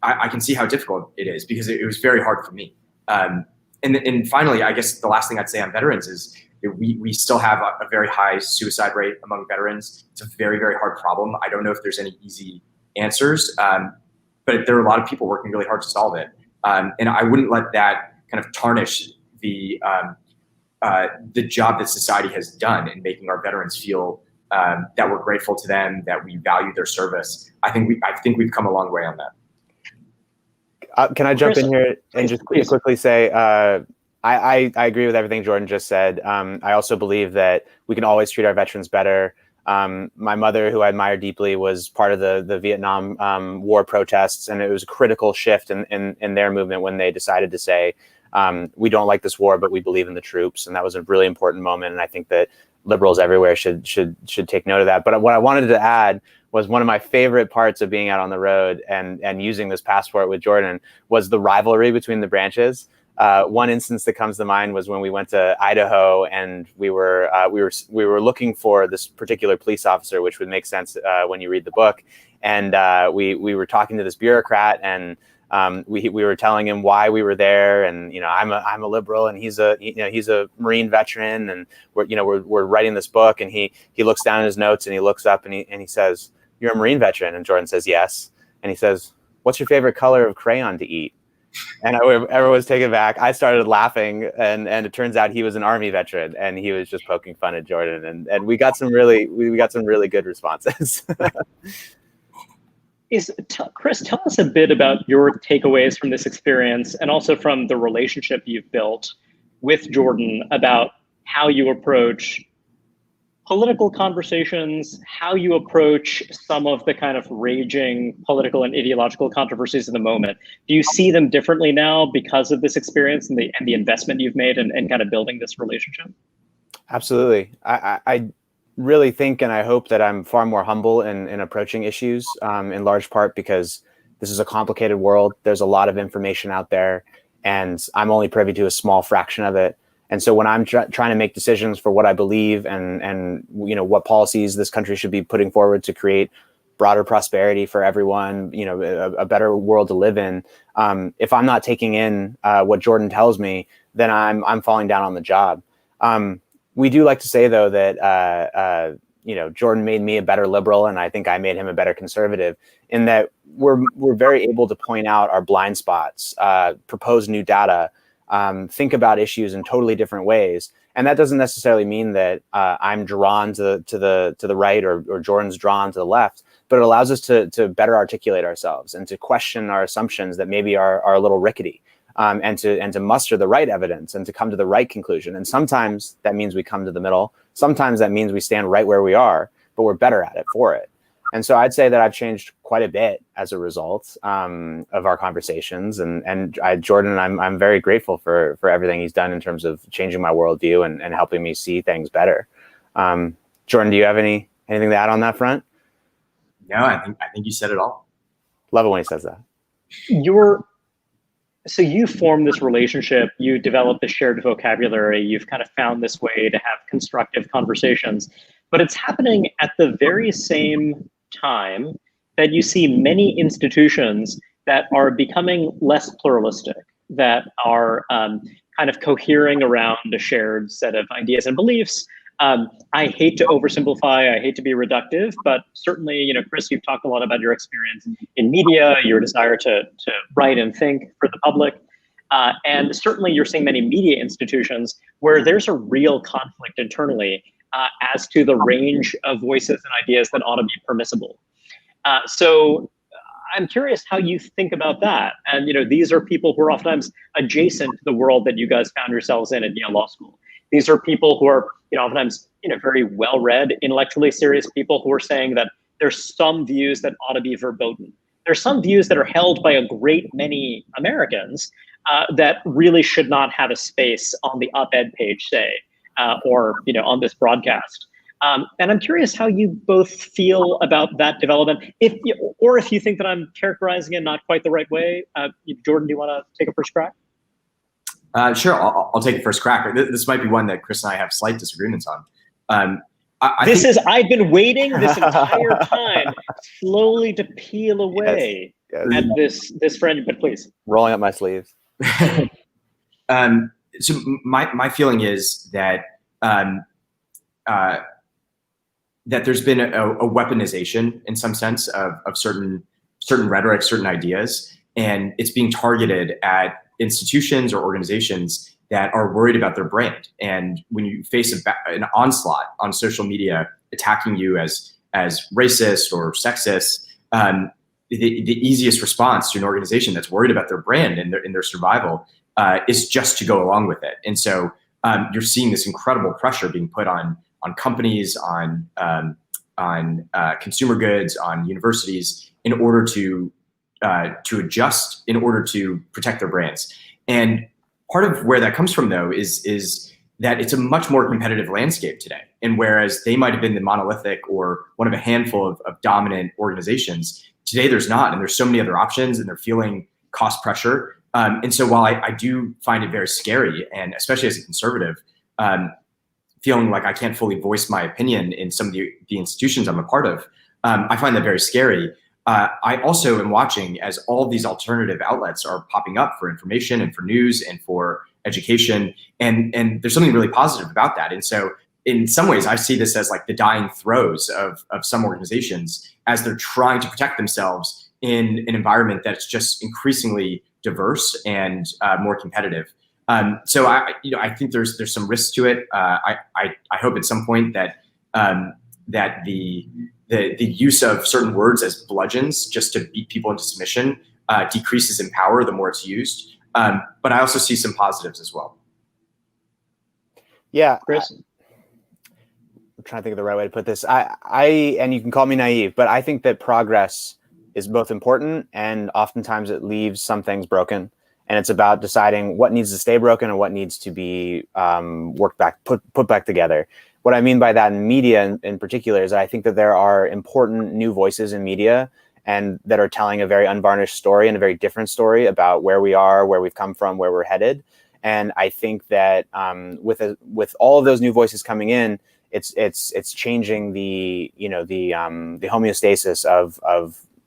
I can see how difficult it is, because it was very hard for me. And finally, I guess the last thing I'd say on veterans is we still have a very high suicide rate among veterans. It's a very, very hard problem. I don't know if there's any easy answers, but there are a lot of people working really hard to solve it. And I wouldn't let that kind of tarnish the job that society has done in making our veterans feel that we're grateful to them, that we value their service. I think we've come a long way on that. Can I jump in here and just quickly say, I agree with everything Jordan just said. I also believe that we can always treat our veterans better. My mother, who I admire deeply, was part of the Vietnam War protests, and it was a critical shift in their movement when they decided to say, we don't like this war, but we believe in the troops. And that was a really important moment. And I think that liberals everywhere should take note of that. But what I wanted to add was one of my favorite parts of being out on the road and using this passport with Jordan was the rivalry between the branches. One instance that comes to mind was when we went to Idaho, and we were looking for this particular police officer, which would make sense when you read the book. And we were talking to this bureaucrat, and we were telling him why we were there, and I'm a liberal, and he's a Marine veteran, and we're writing this book, and he looks down at his notes, and he looks up, and he says, "You're a Marine veteran?" And Jordan says, "Yes." And he says, "What's your favorite color of crayon to eat?" And everyone was taken back. I started laughing, and it turns out he was an Army veteran, and he was just poking fun at Jordan, and we got some really good responses. Chris, tell us a bit about your takeaways from this experience, and also from the relationship you've built with Jordan, about how you approach political conversations, how you approach some of the kind of raging political and ideological controversies of the moment. Do you see them differently now because of this experience and the investment you've made and kind of building this relationship? Absolutely. I really think, and I hope, that I'm far more humble in approaching issues, in large part because this is a complicated world. There's a lot of information out there, and I'm only privy to a small fraction of it. And so when I'm trying to make decisions for what I believe and what policies this country should be putting forward to create broader prosperity for everyone, a better world to live in, if I'm not taking in what Jordan tells me, then I'm falling down on the job. We do like to say, though, that Jordan made me a better liberal, and I think I made him a better conservative, in that we're very able to point out our blind spots, propose new data, think about issues in totally different ways. And that doesn't necessarily mean that I'm drawn to the right or Jordan's drawn to the left, but it allows us to better articulate ourselves and to question our assumptions that maybe are a little rickety, and to muster the right evidence and to come to the right conclusion. And sometimes that means we come to the middle. Sometimes that means we stand right where we are, but we're better at it for it. And so I'd say that I've changed quite a bit as a result of our conversations. And Jordan, I'm very grateful for everything he's done in terms of changing my worldview and helping me see things better. Jordan, do you have anything to add on that front? No, I think you said it all. Love it when he says that. So you formed this relationship, you developed this shared vocabulary, you've kind of found this way to have constructive conversations, but it's happening at the very same time that you see many institutions that are becoming less pluralistic, that are kind of cohering around a shared set of ideas and beliefs. I hate to oversimplify, I hate to be reductive, but certainly, Chris, you've talked a lot about your experience in media, your desire to write and think for the public. And certainly you're seeing many media institutions where there's a real conflict internally as to the range of voices and ideas that ought to be permissible. So I'm curious how you think about that. And these are people who are oftentimes adjacent to the world that you guys found yourselves in at Yale Law School. These are people who are oftentimes very well-read, intellectually serious people who are saying that there's some views that ought to be verboten. There's some views that are held by a great many Americans that really should not have a space on the op-ed page, say, or on this broadcast. And I'm curious how you both feel about that development, if you think that I'm characterizing it not quite the right way. Jordan, do you want to take a first crack? Sure, I'll take the first crack. This might be one that Chris and I have slight disagreements on. I've been waiting this entire time slowly to peel away at this friend, but please. Rolling up my sleeves. So my feeling is that that there's been a weaponization in some sense of certain rhetoric, certain ideas, and it's being targeted at institutions or organizations that are worried about their brand. And when you face an onslaught on social media attacking you as racist or sexist, the easiest response to an organization that's worried about their brand and their survival is just to go along with it. And so you're seeing this incredible pressure being put on companies, on consumer goods, on universities, in order to adjust, in order to protect their brands. And part of where that comes from, though, is that it's a much more competitive landscape today. And whereas they might have been the monolithic or one of a handful of dominant organizations, today there's not. And there's so many other options, and they're feeling cost pressure. And so while I do find it very scary, and especially as a conservative, feeling like I can't fully voice my opinion in some of the institutions I'm a part of, I find that very scary. I also am watching as all these alternative outlets are popping up for information and for news and for education. And there's something really positive about that. And so in some ways, I see this as like the dying throes of some organizations as they're trying to protect themselves in an environment that's just increasingly diverse and more competitive. So I think there's some risk to it. I hope at some point that that the use of certain words as bludgeons just to beat people into submission decreases in power the more it's used. But I also see some positives as well. Yeah, Chris? I'm trying to think of the right way to put this. And you can call me naive, but I think that progress is both important and oftentimes it leaves some things broken. And it's about deciding what needs to stay broken and what needs to be put back together. What I mean by that in media in particular is that I think that there are important new voices in media and that are telling a very unvarnished story and a very different story about where we are, where we've come from, where we're headed. And I think that with all of those new voices coming in, it's changing the homeostasis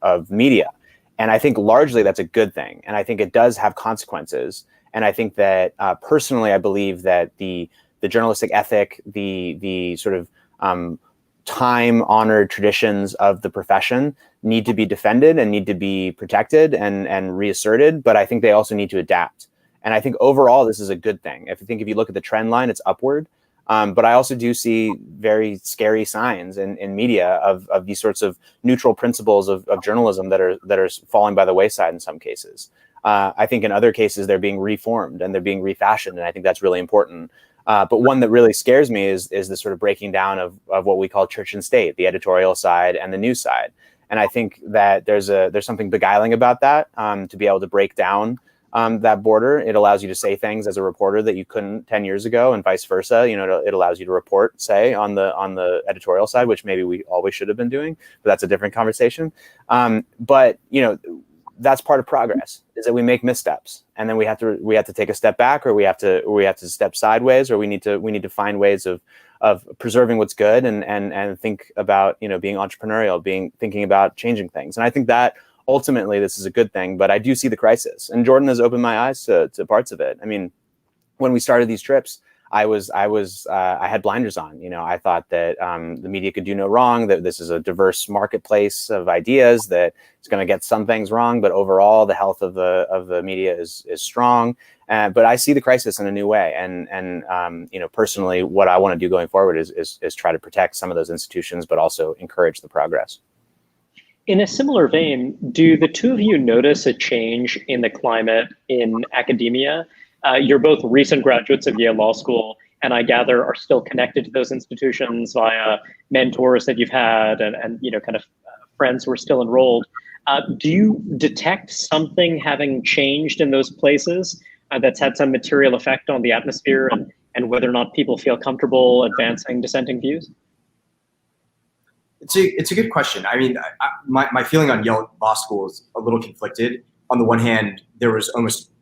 of media. And I think largely that's a good thing. And I think it does have consequences. And I think that personally, I believe that the journalistic ethic, the sort of time-honored traditions of the profession need to be defended and need to be protected and reasserted. But I think they also need to adapt. And I think overall, this is a good thing. If you look at the trend line, it's upward. But I also do see very scary signs in media of these sorts of neutral principles of journalism that are falling by the wayside in some cases. I think in other cases, they're being reformed and they're being refashioned. And I think that's really important. But one that really scares me is the sort of breaking down of what we call church and state, the editorial side and the news side. And I think that there's something beguiling about that, to be able to break down that border. It allows you to say things as a reporter that you couldn't 10 years ago, and vice versa. It allows you to report, say, on the editorial side, which maybe we always should have been doing, but that's a different conversation. But that's part of progress, is that we make missteps, and then we have to take a step back, or we have to step sideways, or we need to find ways of preserving what's good and think about being entrepreneurial, thinking about changing things. And I think that ultimately this is a good thing, but I do see the crisis, and Jordan has opened my eyes to parts of it. I mean, when we started these trips, I had blinders on. I thought that the media could do no wrong, that this is a diverse marketplace of ideas, that it's going to get some things wrong, but overall the health of the media is strong. But I see the crisis in a new way, and personally, what I want to do going forward is try to protect some of those institutions, but also encourage the progress. In a similar vein, do the two of you notice a change in the climate in academia? You're both recent graduates of Yale Law School, and I gather are still connected to those institutions via mentors that you've had and kind of friends who are still enrolled. Do you detect something having changed in those places that's had some material effect on the atmosphere and whether or not people feel comfortable advancing dissenting views? It's a good question. I mean, my feeling on Yale Law School is a little conflicted. On the one hand, there were almost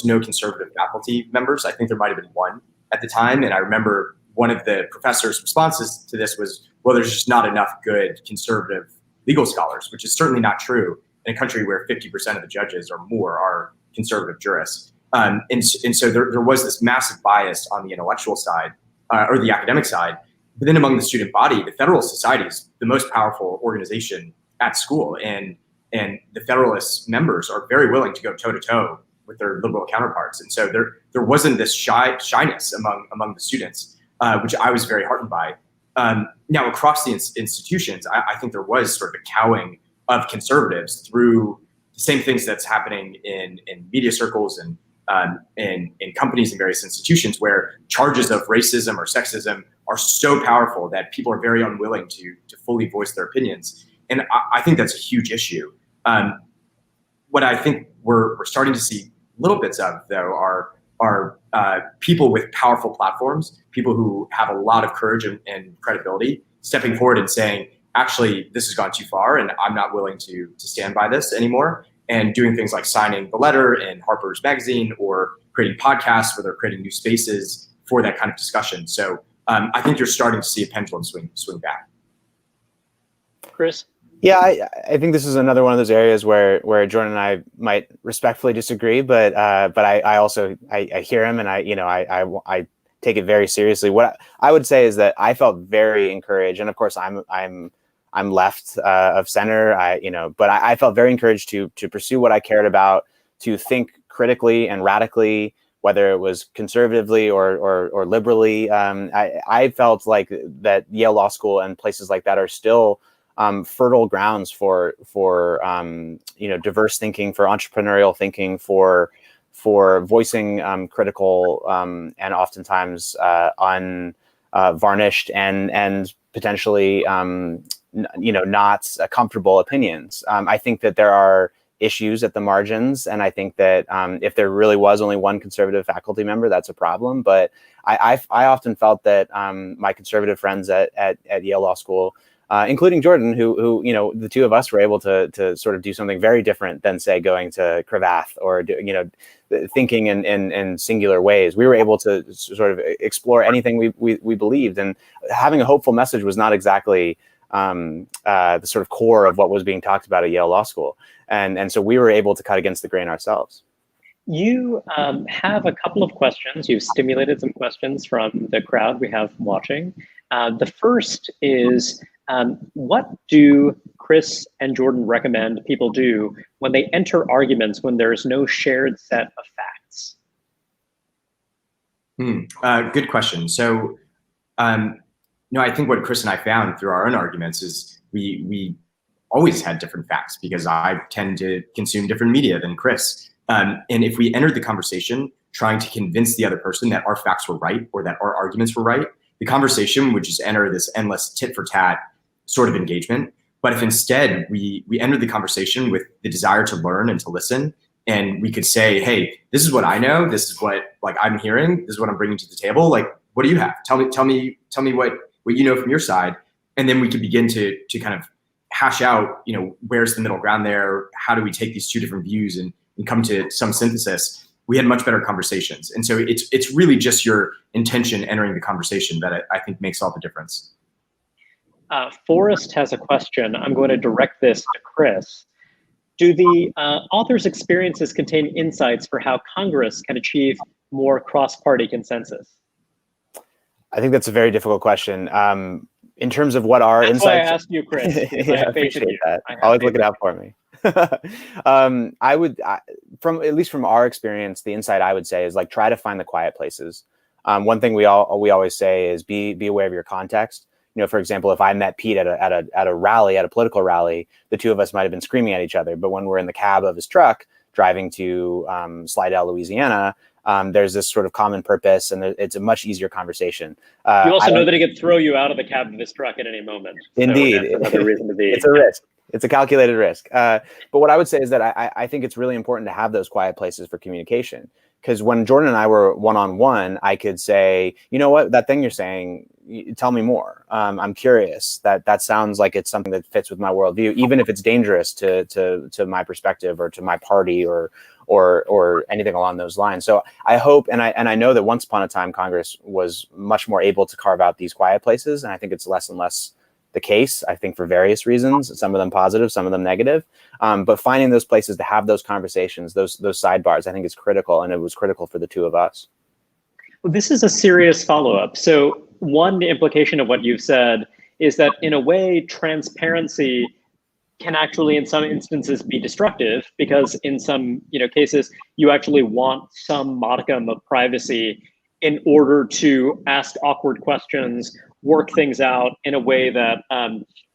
no conservative faculty members. I think there might have been one at the time. And I remember one of the professor's responses to this was, well, there's just not enough good conservative legal scholars, which is certainly not true in a country where 50% of the judges or more are conservative jurists. And so there was this massive bias on the intellectual side or the academic side. But then among the student body, the Federalist Society is the most powerful organization at school. And the Federalist members are very willing to go toe-to-toe with their liberal counterparts. And so there wasn't this shyness among the students, which I was very heartened by. Now, across the institutions, I think there was sort of a cowing of conservatives through the same things that's happening in media circles and in companies and various institutions, where charges of racism or sexism are so powerful that people are very unwilling to fully voice their opinions. And I think that's a huge issue. What I think we're starting to see little bits of, though, are people with powerful platforms, people who have a lot of courage and credibility, stepping forward and saying, actually, this has gone too far and I'm not willing to stand by this anymore. and doing things like signing the letter in Harper's Magazine or creating podcasts where they're creating new spaces for that kind of discussion. So I think you're starting to see a pendulum swing back. Chris? Yeah, I think this is another one of those areas where Jordan and I might respectfully disagree, but I also hear him, and I take it very seriously. What I would say is that I felt very encouraged, and of course I'm left of center, but I felt very encouraged to pursue what I cared about, to think critically and radically, whether it was conservatively or liberally. I felt like that Yale Law School and places like that are still fertile grounds for diverse thinking, for entrepreneurial thinking, for voicing critical and oftentimes unvarnished and potentially not comfortable opinions. I think that there are issues at the margins, and I think that if there really was only one conservative faculty member, that's a problem. But I often felt that my conservative friends at Yale Law School, including Jordan, who the two of us were able to sort of do something very different than, say, going to Cravath or thinking in singular ways. We were able to sort of explore anything we believed, and having a hopeful message was not exactly the sort of core of what was being talked about at Yale Law School, and so we were able to cut against the grain ourselves. You have a couple of questions. You've stimulated some questions from the crowd we have watching. The first is, what do Chris and Jordan recommend people do when they enter arguments when there is no shared set of facts? Good question. So, I think what Chris and I found through our own arguments is we always had different facts, because I tend to consume different media than Chris. And if we entered the conversation trying to convince the other person that our facts were right or that our arguments were right, the conversation would just enter this endless tit for tat sort of engagement. But if instead we entered the conversation with the desire to learn and to listen, and we could say, hey, this is what I know, this is what I'm hearing, this is what I'm bringing to the table. What do you have? Tell me what you know from your side. And then we could begin to kind of hash out, where's the middle ground there? How do we take these two different views and come to some synthesis? We had much better conversations. And so it's really just your intention entering the conversation that I think makes all the difference. Forrest has a question. I'm going to direct this to Chris. Do the author's experiences contain insights for how Congress can achieve more cross-party consensus? I think that's a very difficult question. In terms of what our insights... That's why I asked you, Chris. Yeah, I appreciate that. Always look it out for me. At least from our experience, the insight I would say is try to find the quiet places. One thing we always say is be aware of your context. For example, if I met Pete at a rally, at a political rally, the two of us might have been screaming at each other. But when we're in the cab of his truck driving to Slidell, Louisiana, there's this sort of common purpose, and it's a much easier conversation. You also know that he could throw you out of the cab of his truck at any moment. Indeed. So that's another reason to be. It's a risk. It's a calculated risk. But what I would say is that I think it's really important to have those quiet places for communication. Because when Jordan and I were one-on-one, I could say, you know what, that thing you're saying, tell me more. I'm curious. That sounds like it's something that fits with my worldview, even if it's dangerous to my perspective or to my party or anything along those lines. So I hope, and I know that once upon a time, Congress was much more able to carve out these quiet places. And I think it's less and less the case, I think, for various reasons, some of them positive, some of them negative. But finding those places to have those conversations, those sidebars, I think is critical. And it was critical for the two of us. Well, this is a serious follow-up. So one implication of what you've said is that in a way, transparency can actually in some instances be destructive, because in some cases, you actually want some modicum of privacy in order to ask awkward questions, work things out in a way that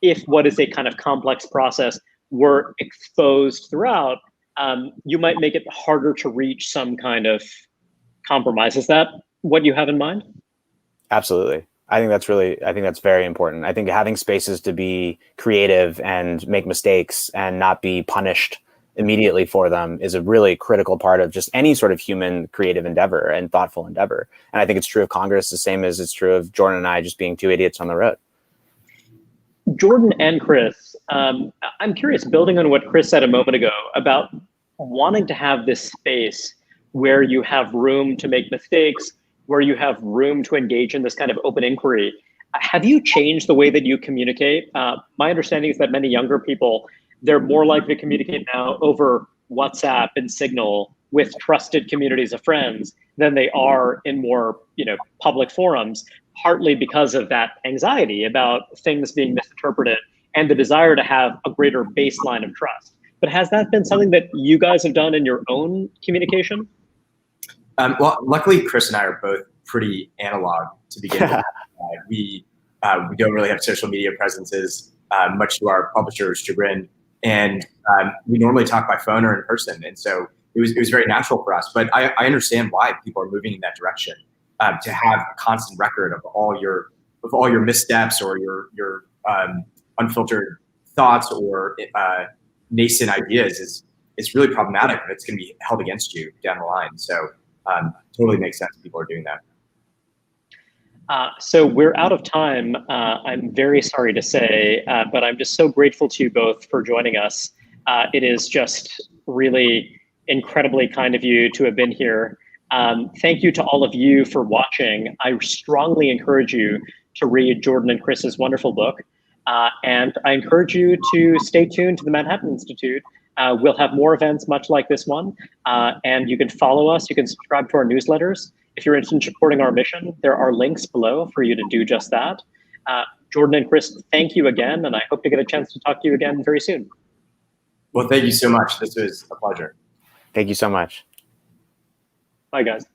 if what is a kind of complex process were exposed throughout, you might make it harder to reach some kind of compromise. Is that what you have in mind? Absolutely. I think that's very important. I think having spaces to be creative and make mistakes and not be punished immediately for them is a really critical part of just any sort of human creative endeavor and thoughtful endeavor. And I think it's true of Congress the same as it's true of Jordan and I just being two idiots on the road. Jordan and Chris, I'm curious, building on what Chris said a moment ago about wanting to have this space where you have room to make mistakes, where you have room to engage in this kind of open inquiry. Have you changed the way that you communicate? My understanding is that many younger people, they're more likely to communicate now over WhatsApp and Signal with trusted communities of friends than they are in more, public forums, partly because of that anxiety about things being misinterpreted and the desire to have a greater baseline of trust. But has that been something that you guys have done in your own communication? Well, luckily, Chris and I are both pretty analog to begin with. We don't really have social media presences, much to our publisher's chagrin, and we normally talk by phone or in person. And so it was very natural for us. But I understand why people are moving in that direction, to have a constant record of all your missteps or your unfiltered thoughts or nascent ideas is really problematic, and it's going to be held against you down the line. So totally makes sense people are doing that. So we're out of time. I'm very sorry to say, but I'm just so grateful to you both for joining us. It is just really incredibly kind of you to have been here. Thank you to all of you for watching. I strongly encourage you to read Jordan and Chris's wonderful book. And I encourage you to stay tuned to the Manhattan Institute. We'll have more events much like this one. And you can follow us. You can subscribe to our newsletters. If you're interested in supporting our mission, there are links below for you to do just that. Jordan and Chris, thank you again. And I hope to get a chance to talk to you again very soon. Well, thank you so much. This was a pleasure. Thank you so much. Bye, guys.